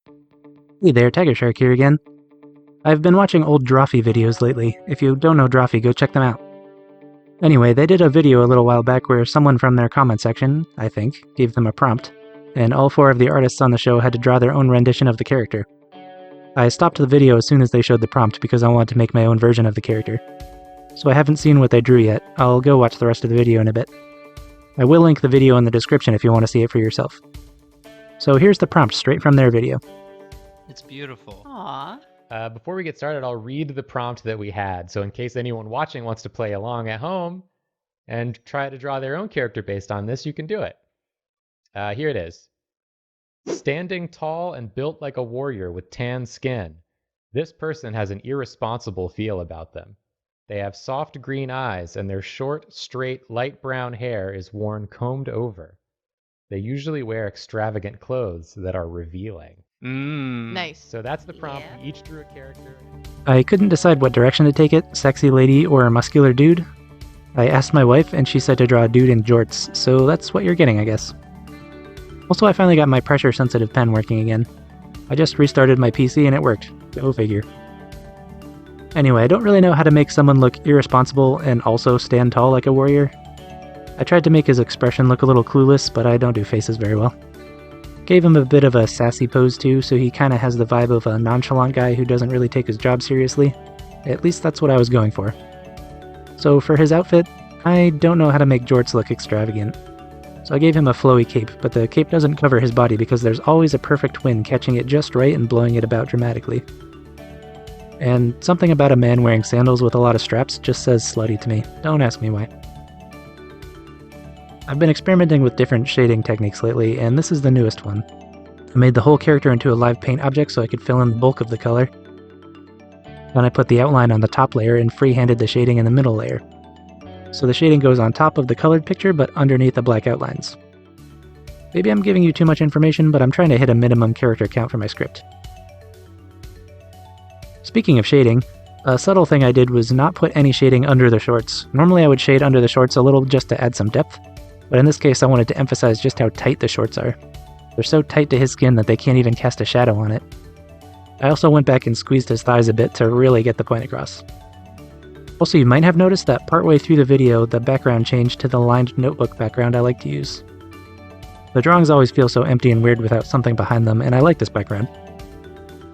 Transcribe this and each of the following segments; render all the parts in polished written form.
Hey there, TigerShark here again. I've been watching old Drawfee videos lately. If you don't know Drawfee, go check them out. Anyway, they did a video a little while back where someone from their comment section, I think, gave them a prompt, and all 4 of the artists on the show had to draw their own rendition of the character. I stopped the video as soon as they showed the prompt because I wanted to make my own version of the character. So I haven't seen what they drew yet. I'll go watch the rest of the video in a bit. I will link the video in the description if you want to see it for yourself. So here's the prompt straight from their video. It's beautiful. Aww. Before we get started, I'll read the prompt that we had. So in case anyone watching wants to play along at home and try to draw their own character based on this, you can do it. Here it is. Standing tall and built like a warrior with tan skin. This person has an irresponsible feel about them. They have soft green eyes and their short, straight, light brown hair is worn combed over. They usually wear extravagant clothes that are revealing. Nice. So that's the prompt. Yeah. We each drew a character. I couldn't decide what direction to take it, sexy lady or muscular dude. I asked my wife and she said to draw a dude in jorts, so that's what you're getting, I guess. Also, I finally got my pressure-sensitive pen working again. I just restarted my PC and it worked. Go figure. Anyway, I don't really know how to make someone look irresponsible and also stand tall like a warrior. I tried to make his expression look a little clueless, but I don't do faces very well. Gave him a bit of a sassy pose too, so he kinda has the vibe of a nonchalant guy who doesn't really take his job seriously. At least that's what I was going for. So for his outfit, I don't know how to make jorts look extravagant. So I gave him a flowy cape, but the cape doesn't cover his body because there's always a perfect wind catching it just right and blowing it about dramatically. And something about a man wearing sandals with a lot of straps just says slutty to me. Don't ask me why. I've been experimenting with different shading techniques lately, and this is the newest one. I made the whole character into a live paint object so I could fill in the bulk of the color. Then I put the outline on the top layer and free-handed the shading in the middle layer. So the shading goes on top of the colored picture but underneath the black outlines. Maybe I'm giving you too much information, but I'm trying to hit a minimum character count for my script. Speaking of shading, a subtle thing I did was not put any shading under the shorts. Normally I would shade under the shorts a little just to add some depth, but in this case I wanted to emphasize just how tight the shorts are. They're so tight to his skin that they can't even cast a shadow on it. I also went back and squeezed his thighs a bit to really get the point across. Also, you might have noticed that partway through the video, the background changed to the lined notebook background I like to use. The drawings always feel so empty and weird without something behind them, and I like this background.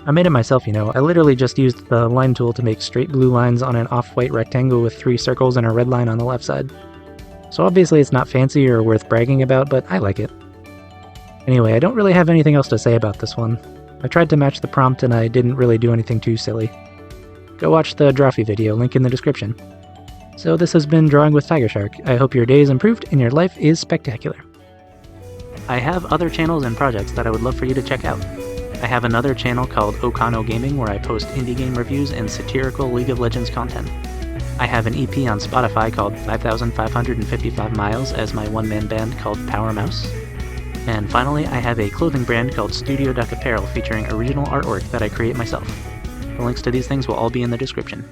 I made it myself, you know. I literally just used the line tool to make straight blue lines on an off-white rectangle with 3 circles and a red line on the left side. So obviously it's not fancy or worth bragging about, but I like it. Anyway, I don't really have anything else to say about this one. I tried to match the prompt and I didn't really do anything too silly. Go watch the Drawfee video, link in the description. So this has been Drawing with TigerShark. I hope your day is improved and your life is spectacular. I have other channels and projects that I would love for you to check out. I have another channel called Okano Gaming where I post indie game reviews and satirical League of Legends content. I have an EP on Spotify called 5,555 Miles as my one-man band called Power Mouse. And finally, I have a clothing brand called Studio Duck Apparel featuring original artwork that I create myself. The links to these things will all be in the description.